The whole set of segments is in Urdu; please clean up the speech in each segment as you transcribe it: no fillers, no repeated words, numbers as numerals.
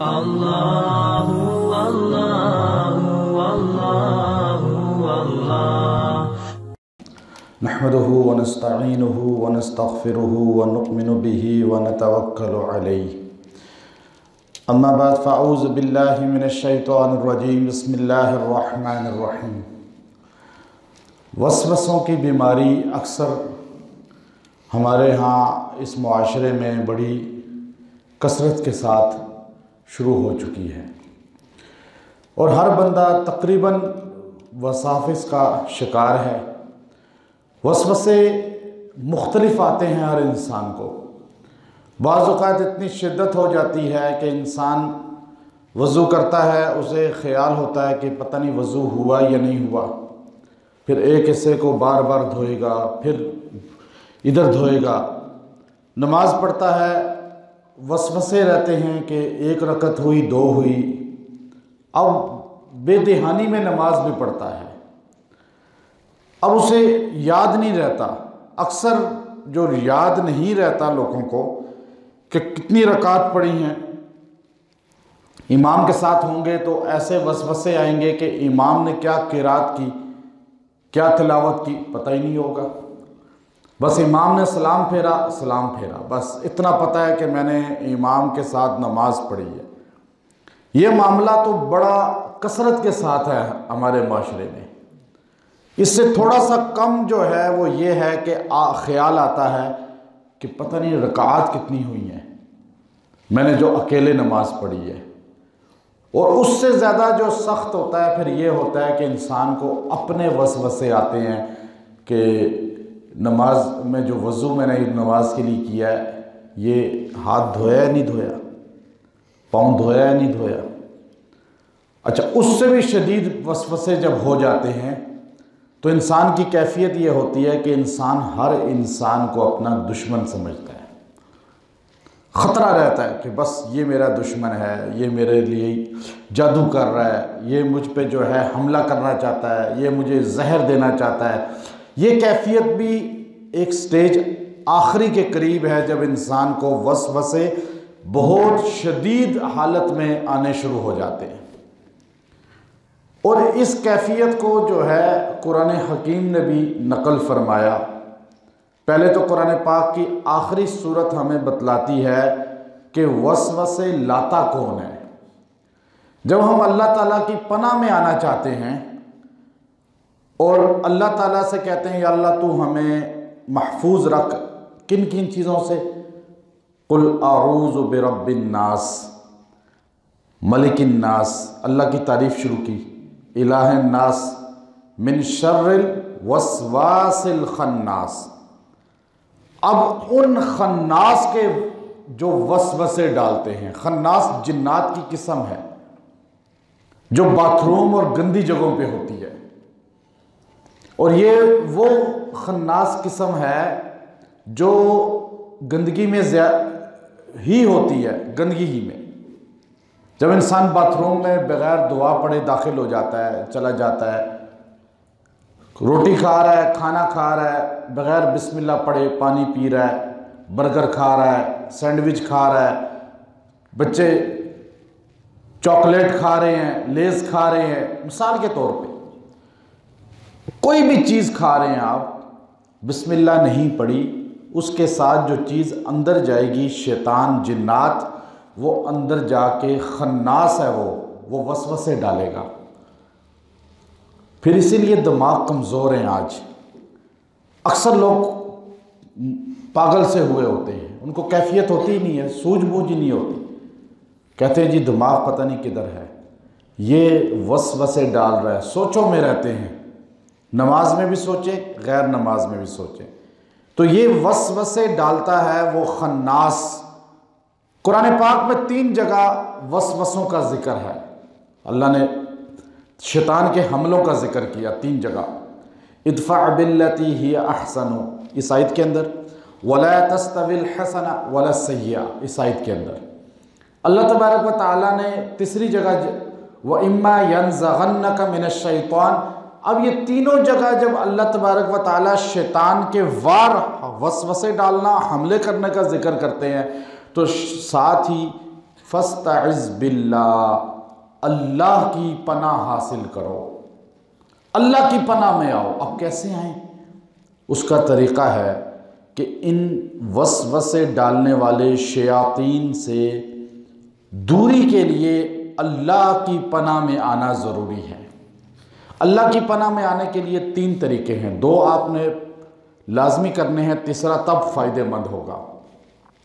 اللہ اللہ اللہ اللہ نحمده ونستعینه ونستغفره ونؤمن به ونتوکل علیہ اما بعد فاعوذ باللہ من الشیطان الرجیم بسم اللہ الرحمن الرحیم۔ وسوسوں کی بیماری اکثر ہمارے ہاں اس معاشرے میں بڑی کثرت کے ساتھ شروع ہو چکی ہے اور ہر بندہ تقریباً وساوس کا شکار ہے۔ وسوسے مختلف آتے ہیں ہر انسان کو۔ بعض اوقات اتنی شدت ہو جاتی ہے کہ انسان وضو کرتا ہے، اسے خیال ہوتا ہے کہ پتہ نہیں وضو ہوا یا نہیں ہوا، پھر ایک حصے کو بار بار دھوئے گا، پھر ادھر دھوئے گا۔ نماز پڑھتا ہے، وسوسے رہتے ہیں کہ ایک رکعت ہوئی، دو ہوئی، اب بے دہانی میں نماز بھی پڑھتا ہے، اب اسے یاد نہیں رہتا۔ اکثر جو یاد نہیں رہتا لوگوں کو کہ کتنی رکعت پڑھی ہیں، امام کے ساتھ ہوں گے تو ایسے وسوسے آئیں گے کہ امام نے کیا قرات کی، کیا تلاوت کی، پتہ ہی نہیں ہوگا۔ بس امام نے سلام پھیرا، بس اتنا پتہ ہے کہ میں نے امام کے ساتھ نماز پڑھی ہے۔ یہ معاملہ تو بڑا کثرت کے ساتھ ہے ہمارے معاشرے میں۔ اس سے تھوڑا سا کم جو ہے وہ یہ ہے کہ خیال آتا ہے کہ پتہ نہیں رکعات کتنی ہوئی ہیں میں نے جو اکیلے نماز پڑھی ہے۔ اور اس سے زیادہ جو سخت ہوتا ہے پھر یہ ہوتا ہے کہ انسان کو اپنے وسوسے آتے ہیں کہ نماز میں جو وضو میں نے نماز کے لیے کیا ہے، یہ ہاتھ دھویا یا نہیں دھویا، پاؤں دھویا یا نہیں دھویا۔ اچھا، اس سے بھی شدید وسوسے جب ہو جاتے ہیں تو انسان کی کیفیت یہ ہوتی ہے کہ انسان ہر انسان کو اپنا دشمن سمجھتا ہے۔ خطرہ رہتا ہے کہ بس یہ میرا دشمن ہے، یہ میرے لیے جادو کر رہا ہے، یہ مجھ پہ جو ہے حملہ کرنا چاہتا ہے، یہ مجھے زہر دینا چاہتا ہے۔ یہ کیفیت بھی ایک سٹیج آخری کے قریب ہے جب انسان کو وسوسے بہت شدید حالت میں آنے شروع ہو جاتے ہیں۔ اور اس کیفیت کو جو ہے قرآن حکیم نے بھی نقل فرمایا۔ پہلے تو قرآن پاک کی آخری صورت ہمیں بتلاتی ہے کہ وسوسے لاتا کون ہے۔ جب ہم اللہ تعالیٰ کی پناہ میں آنا چاہتے ہیں اور اللہ تعالیٰ سے کہتے ہیں یا اللہ تو ہمیں محفوظ رکھ کن کن چیزوں سے، قل اعوذ برب الناس، ملک الناس، اللہ کی تعریف شروع کی، الہ الناس، من شر الوسواس الخناس۔ اب ان خناس کے جو وسوسے ڈالتے ہیں، خناس جنات کی قسم ہے جو باتھ روم اور گندی جگہوں پہ ہوتی ہے، اور یہ وہ خناس قسم ہے جو گندگی میں ہی ہوتی ہے، گندگی ہی میں۔ جب انسان باتھ روم میں بغیر دعا پڑھے داخل ہو جاتا ہے، چلا جاتا ہے، روٹی کھا رہا ہے، کھانا کھا رہا ہے، بغیر بسم اللہ پڑھے پانی پی رہا ہے، برگر کھا رہا ہے، سینڈوچ کھا رہا ہے، بچے چاکلیٹ کھا رہے ہیں، لیز کھا رہے ہیں، مثال کے طور پہ کوئی بھی چیز کھا رہے ہیں آپ، بسم اللہ نہیں پڑھی، اس کے ساتھ جو چیز اندر جائے گی، شیطان، جنات، وہ اندر جا کے خناس ہے، وہ وسوسے ڈالے گا۔ پھر اسی لیے دماغ کمزور ہیں آج۔ اکثر لوگ پاگل سے ہوئے ہوتے ہیں، ان کو کیفیت ہوتی ہی نہیں ہے، سوجھ بوجھ ہی نہیں ہوتی، کہتے ہیں جی دماغ پتہ نہیں کدھر ہے، یہ وسوسے ڈال رہا ہے، سوچوں میں رہتے ہیں، نماز میں بھی سوچیں، غیر نماز میں بھی سوچیں، تو یہ وسوسے ڈالتا ہے وہ خناس۔ قرآن پاک میں 3 جگہ وسوسوں کا ذکر ہے، اللہ نے شیطان کے حملوں کا ذکر کیا 3 جگہ۔ ادفع باللتی ہی احسن، اس آیت کے اندر، ولا تستوی الحسنہ ولا السیئہ، اس آیت کے اندر۔ اللہ تبارک و تعالیٰ نے تیسری جگہ وَإِمَّا يَنزَغَنَّكَ مِنَ الشَّيْطَانِ، اب یہ تینوں جگہ جب اللہ تبارک و تعالیٰ شیطان کے وار وسوسے ڈالنا، حملے کرنے کا ذکر کرتے ہیں تو ساتھ ہی فاستعذ باللہ، اللہ کی پناہ حاصل کرو، اللہ کی پناہ میں آؤ۔ اب کیسے آئیں؟ اس کا طریقہ ہے کہ ان وسوسے ڈالنے والے شیاطین سے دوری کے لیے اللہ کی پناہ میں آنا ضروری ہے۔ اللہ کی پناہ میں آنے کے لیے 3 طریقے ہیں، 2 آپ نے لازمی کرنے ہیں، تیسرا تب فائدہ مند ہوگا۔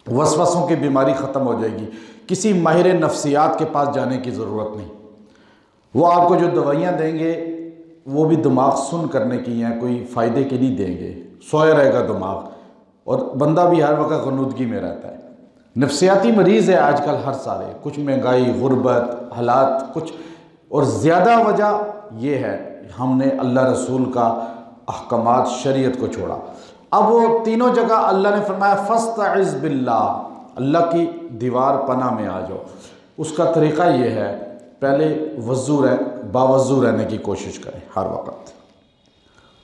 وسوسوں کی بیماری ختم ہو جائے گی، کسی ماہر نفسیات کے پاس جانے کی ضرورت نہیں۔ وہ آپ کو جو دوائیاں دیں گے وہ بھی دماغ سن کرنے کی ہیں، کوئی فائدے کی نہیں دیں گے، سویا رہے گا دماغ، اور بندہ بھی ہر وقت غنودگی میں رہتا ہے۔ نفسیاتی مریض ہے آج کل ہر سارے، کچھ مہنگائی، غربت، حالات کچھ، اور زیادہ وجہ یہ ہے ہم نے اللہ رسول کا احکامات شریعت کو چھوڑا۔ اب وہ تینوں جگہ اللہ نے فرمایا فاستعذ باللہ، اللہ کی دیوار پناہ میں آ جاؤ۔ اس کا طریقہ یہ ہے، پہلے باوضو رہنے کی کوشش کریں ہر وقت،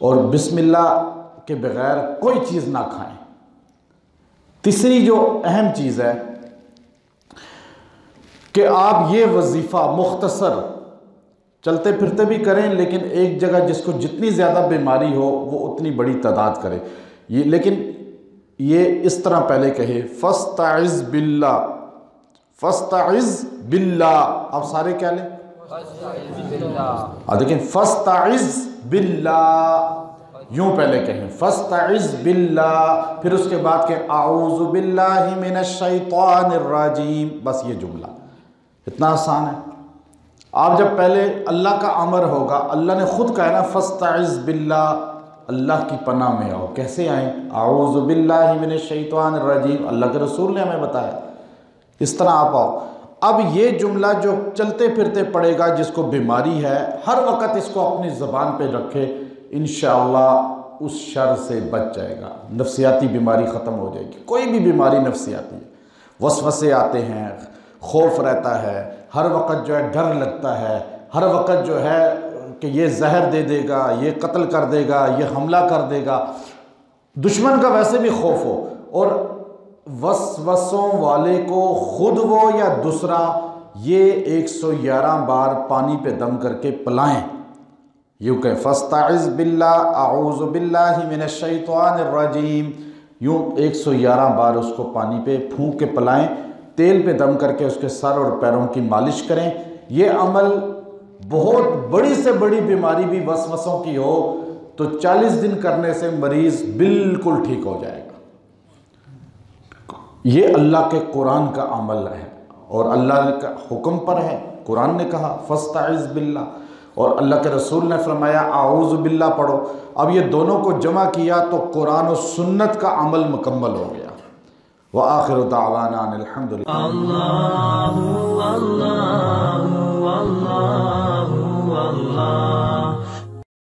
اور بسم اللہ کے بغیر کوئی چیز نہ کھائیں۔ تیسری جو اہم چیز ہے کہ آپ یہ وظیفہ مختصر چلتے پھرتے بھی کریں، لیکن ایک جگہ جس کو جتنی زیادہ بیماری ہو وہ اتنی بڑی تعداد کرے۔ لیکن یہ اس طرح پہلے کہے فاستعذ باللہ، فاستعذ باللہ، آپ سارے کیا لیں؟ دیکھیں فاستعذ باللہ، یوں پہلے کہیں فاستعذ باللہ، پھر اس کے بعد کہ اعوذ باللہ من الشیطان الرجیم، بس یہ جملہ اتنا آسان ہے۔ آپ جب پہلے اللہ کا امر ہوگا، اللہ نے خود کہا ہے نا فاستعذ باللہ، اللہ کی پناہ میں آؤ۔ کیسے آئیں؟ اعوذ باللہ من الشیطان الرجیم، اللہ کے رسول نے ہمیں بتایا، اس طرح آپ آؤ۔ اب یہ جملہ جو چلتے پھرتے پڑے گا، جس کو بیماری ہے، ہر وقت اس کو اپنی زبان پہ رکھے، انشاءاللہ اس شر سے بچ جائے گا، نفسیاتی بیماری ختم ہو جائے گی۔ کوئی بھی بیماری نفسیاتی ہے، وسوسے آتے ہیں، خوف رہتا ہے، ہر وقت جو ہے ڈر لگتا ہے، ہر وقت جو ہے کہ یہ زہر دے دے گا، یہ قتل کر دے گا، یہ حملہ کر دے گا، دشمن کا ویسے بھی خوف ہو، اور وسوسوں والے کو خود وہ یا دوسرا یہ 111 بار پانی پہ دم کر کے پلائیں، یوں کہ فاستعذ باللہ اعوذ باللہ من الشیطان الرجیم، یوں 111 بار اس کو پانی پہ پھونک کے پلائیں، تیل پہ دم کر کے اس کے سر اور پیروں کی مالش کریں۔ یہ عمل بہت بڑی سے بڑی بیماری بھی وسوسوں کی ہو تو 40 دن کرنے سے مریض بالکل ٹھیک ہو جائے گا۔ یہ اللہ کے قرآن کا عمل ہے، اور اللہ کا حکم پر ہے، قرآن نے کہا فاستعذ باللہ، اور اللہ کے رسول نے فرمایا اعوذ باللہ پڑھو۔ اب یہ دونوں کو جمع کیا تو قرآن و سنت کا عمل مکمل ہو گیا۔ وآخر دعوانا ان الحمدللہ۔